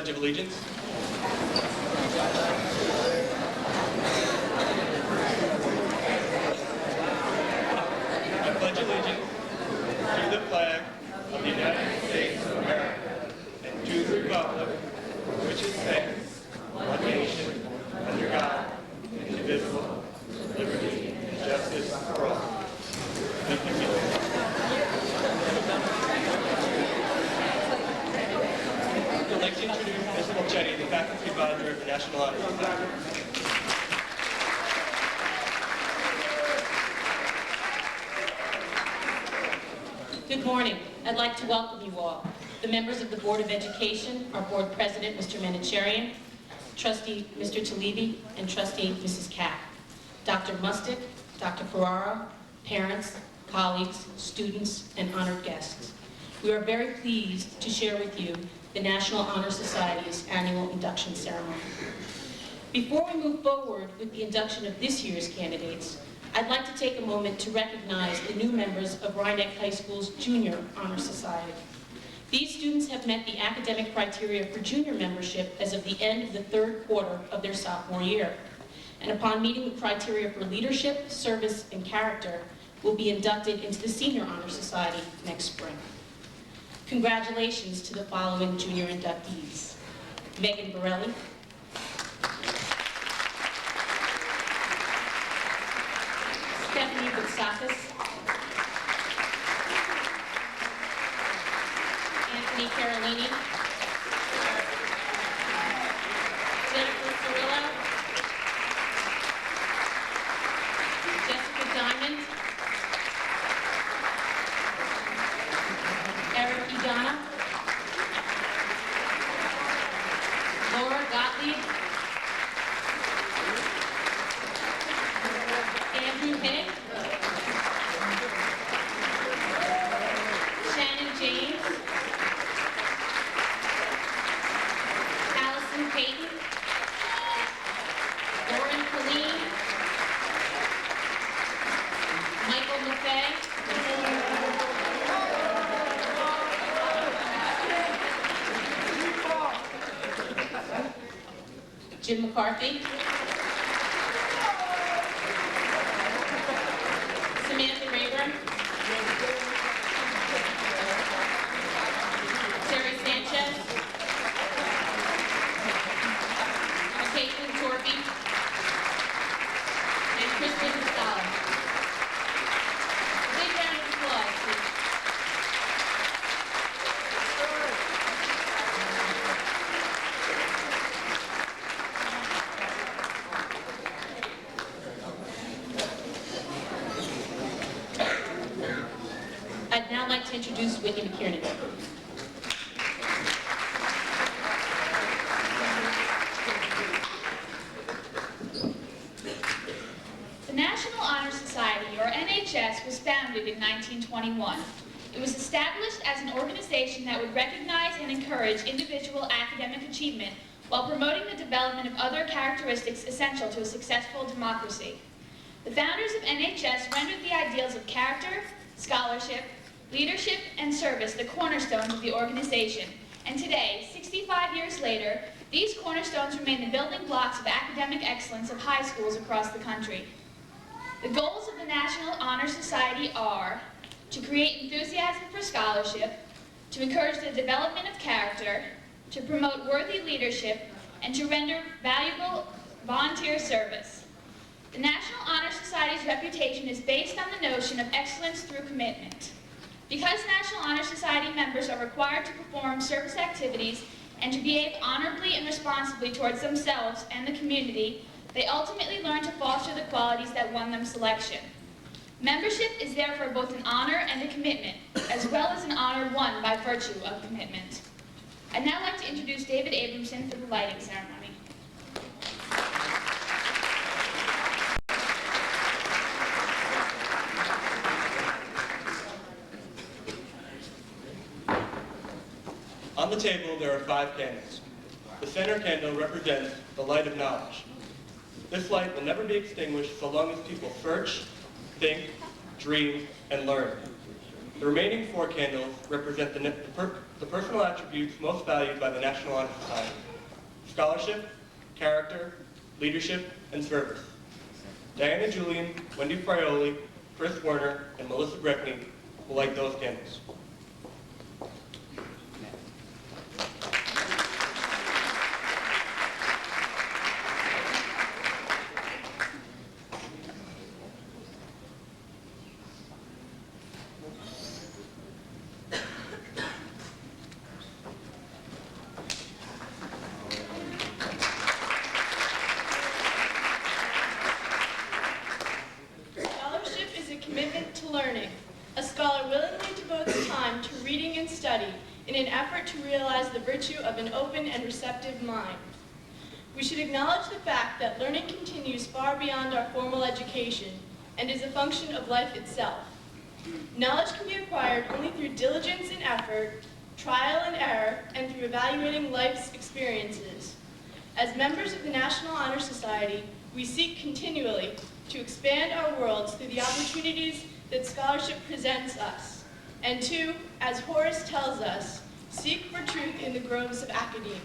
Pledge of Allegiance. I pledge allegiance to the flag of the United States of America and to the republic which it stands, one nation, under God, indivisible, with liberty and justice for all. Thank you. I'd like to introduce Mr. Molchetti, the faculty advisor of the National Honor Society. Good morning. I'd like to welcome you all. The members of the Board of Education, our Board President, Mr. Manicherian, Trustee Mr. Talibi, and Trustee Mrs. Kapp, Dr. Mustick, Dr. Ferrara, parents, colleagues, students, and honored guests. We are very pleased to share with you the National Honor Society's annual induction ceremony. Before we move forward with the induction of this year's candidates, I'd like to take a moment to recognize the new members of Rhinebeck High School's Junior Honor Society. These students have met the academic criteria for junior membership as of the end of the third quarter of their sophomore year, and upon meeting the criteria for leadership, service, and character, will be inducted into the Senior Honor Society next spring. Congratulations to the following junior inductees: Megan Borelli, Stephanie Boutsakis, Anthony Carolini, Jennifer Cirillo, Jessica Diamond, Eric Idana, Laura Gottlieb, Andrew Hick, Shannon James, Allison Payton, Lauren Colleen, Michael Maffei, Jim McCarthy, Samantha Rayburn, Terry Sanchez, Caitlin Torby, and Kristen Gonzalez. Big round of applause, please. I'd now like to introduce Whitney McKiernan. The National Honor Society, or NHS, was founded in 1921. It was established as an organization that would recognize and encourage individual academic achievement while promoting the development of other characteristics essential to a successful democracy. The founders of NHS rendered the ideals of character, scholarship, leadership, and service the cornerstones of the organization. And today, 65 years later, these cornerstones remain the building blocks of academic excellence of high schools across the country. The goals of the National Honor Society are to create enthusiasm for scholarship, to encourage the development of character, to promote worthy leadership, and to render valuable volunteer service. The National Honor Society's reputation is based on the notion of excellence through commitment. Because National Honor Society members are required to perform service activities and to behave honorably and responsibly towards themselves and the community, they ultimately learn to foster the qualities that won them selection. Membership is therefore both an honor and a commitment, as well as an honor won by virtue of commitment. I'd now like to introduce David Abramson for the lighting ceremony. On the table, there are 5 candles. The center candle represents the light of knowledge. This light will never be extinguished so long as people search, think, dream, and learn. The remaining 4 candles represent the the personal attributes most valued by the National Honor Society: scholarship, character, leadership, and service. Diana Julian, Wendy Frioli, Chris Werner, and Melissa Breckney will light those candles. Scholarship is a commitment to learning. A scholar willingly devotes time to reading and study in an effort to realize the virtue of an open and receptive mind. We should acknowledge the fact that learning continues far beyond our formal education and is a function of life itself. Knowledge can be acquired only through diligence and effort, trial and error, and through evaluating life's experiences. As members of the National Honor Society, we seek continually to expand our worlds through the opportunities that scholarship presents us, and to, as Horace tells us, seek for truth in the groves of academia.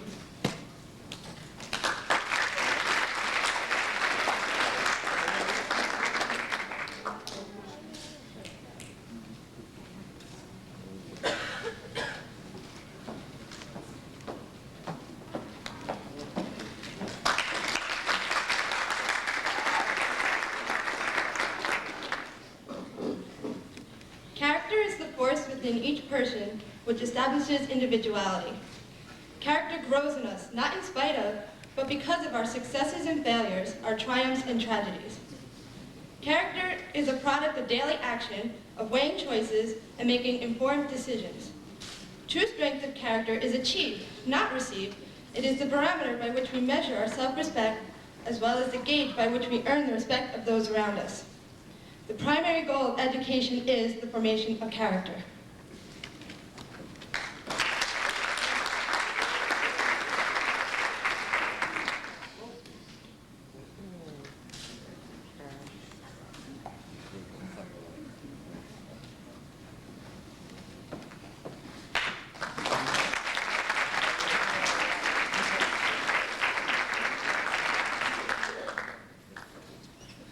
Character is the force within each person which establishes individuality. Character grows in us, not in spite of, but because of our successes and failures, our triumphs and tragedies. Character is a product of daily action, of weighing choices, and making informed decisions. True strength of character is achieved, not received. It is the barometer by which we measure our self-respect, as well as the gauge by which we earn the respect of those around us. The primary goal of education is the formation of character.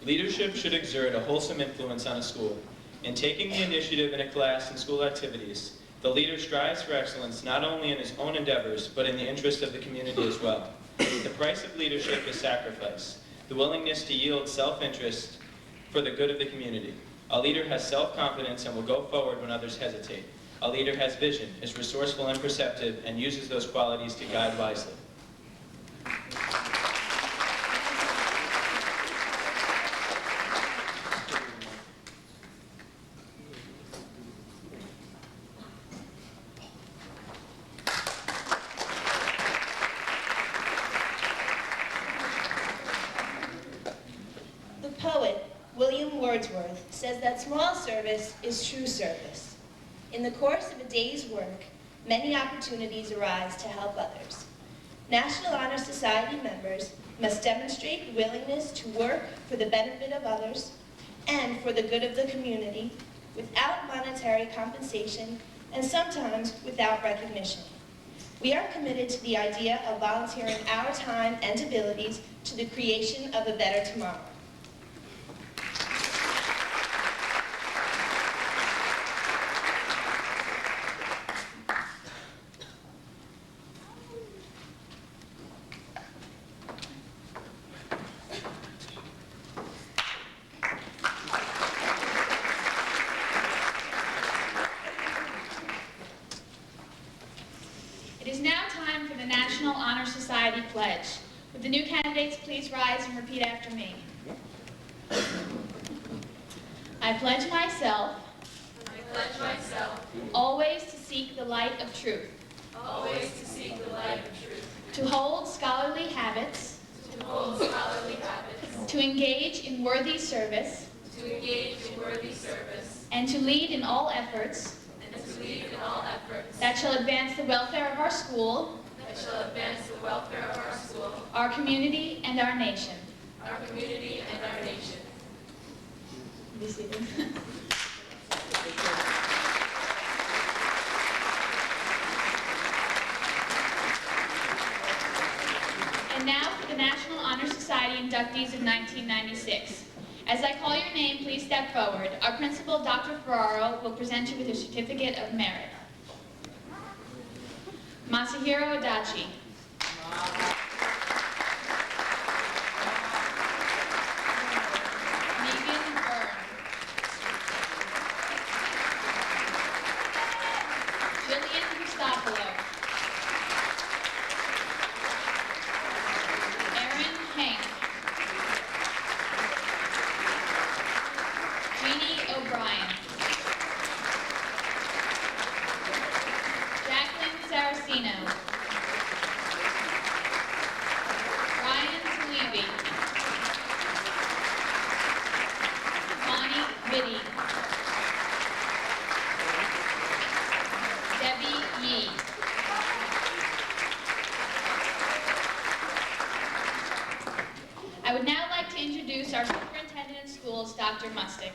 Leadership should exert a wholesome influence on a school. In taking the initiative in a class and school activities, the leader strives for excellence not only in his own endeavors, but in the interest of the community as well. The price of leadership is sacrifice, the willingness to yield self-interest for the good of the community. A leader has self-confidence and will go forward when others hesitate. A leader has vision, is resourceful and perceptive, and uses those qualities to guide wisely. The poet, William Wordsworth, says that small service is true service. In the course of a day's work, many opportunities arise to help others. National Honor Society members must demonstrate willingness to work for the benefit of others and for the good of the community without monetary compensation and sometimes without recognition. We are committed to the idea of volunteering our time and abilities to the creation of a better tomorrow. It is now time for the National Honor Society Pledge. Would the new candidates please rise and repeat after me? I pledge myself always to seek the light of truth, to hold scholarly habits, to engage in worthy service, and to lead in all efforts that shall advance the welfare of our school, our community, and our nation. Be seated. inductees of 1996. As I call your name, please step forward. Our principal, Dr. Ferraro, will present you with a certificate of merit. Masahiro Adachi. Megan Byrne. Jillian Christopoulos. Erin Hank. Jeannie O'Brien. Jacqueline Saraceno. Ryan Talibi. Bonnie Biddy. Debbie Yee. I would now like to introduce our Superintendent of Schools, Dr. Mustick.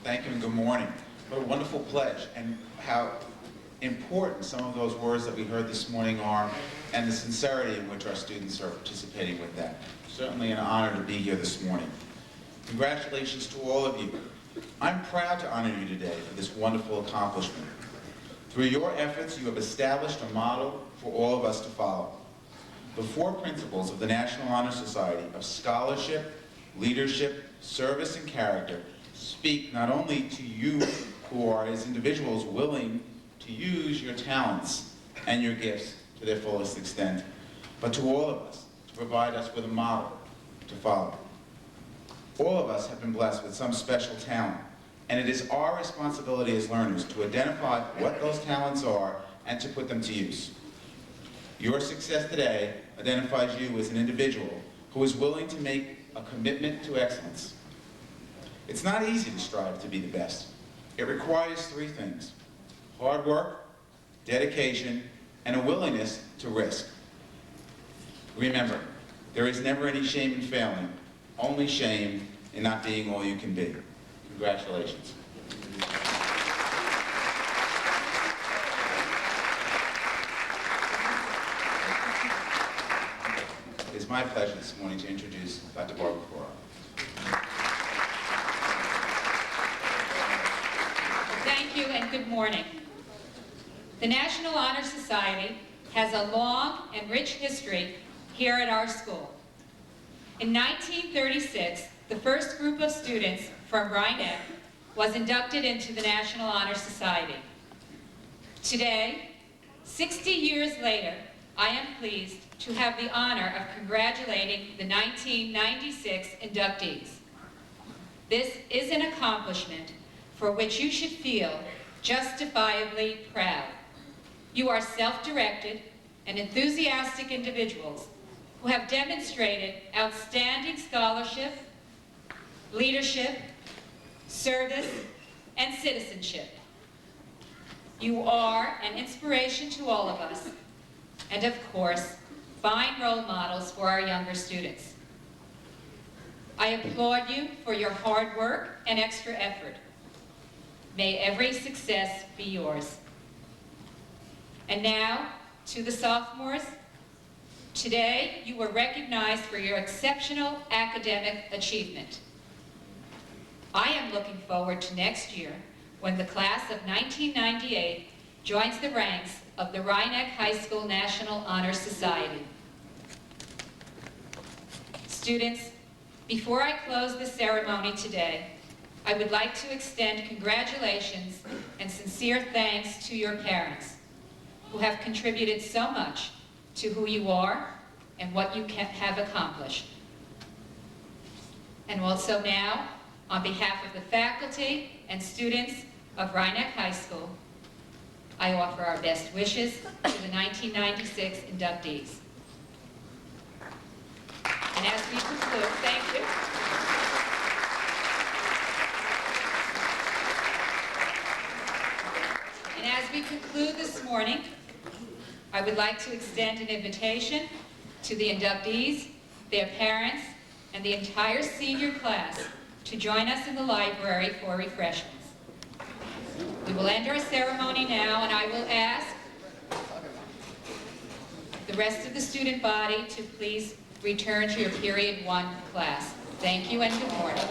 Thank you and good morning. What a wonderful pledge, and how important some of those words that we heard this morning are, and the sincerity in which our students are participating with that. Certainly an honor to be here this morning. Congratulations to all of you. I'm proud to honor you today for this wonderful accomplishment. Through your efforts, you have established a model for all of us to follow. The four principles of the National Honor Society of scholarship, leadership, service, and character speak not only to you who are, as individuals, willing to use your talents and your gifts to their fullest extent, but to all of us, to provide us with a model to follow. All of us have been blessed with some special talent, and it is our responsibility as learners to identify what those talents are and to put them to use. Your success today identifies you as an individual who is willing to make a commitment to excellence. It's not easy to strive to be the best. It requires three things: hard work, dedication, and a willingness to risk. Remember, there is never any shame in failing, only shame in not being all you can be. Congratulations. It is my pleasure this morning to introduce Dr. Barbara Ferraro. Thank you and good morning. The National Honor Society has a long and rich history here at our school. In 1936, the first group of students from Rhinebeck was inducted into the National Honor Society. Today, 60 years later, I am pleased to have the honor of congratulating the 1996 inductees. This is an accomplishment for which you should feel justifiably proud. You are self-directed and enthusiastic individuals who have demonstrated outstanding scholarship, leadership, service, and citizenship. You are an inspiration to all of us, and of course, fine role models for our younger students. I applaud you for your hard work and extra effort. May every success be yours. And now, to the sophomores, today you were recognized for your exceptional academic achievement. I am looking forward to next year when the class of 1998 joins the ranks of the Rhinebeck High School National Honor Society. Students, before I close the ceremony today, I would like to extend congratulations and sincere thanks to your parents, who have contributed so much to who you are and what you have accomplished. And also now, on behalf of the faculty and students of Rhinebeck High School, I offer our best wishes to the 1996 inductees. And as we conclude, thank you. And as we conclude this morning, I would like to extend an invitation to the inductees, their parents, and the entire senior class to join us in the library for refreshments. We will end our ceremony now, and I will ask the rest of the student body to please return to your period 1 class. Thank you and good morning.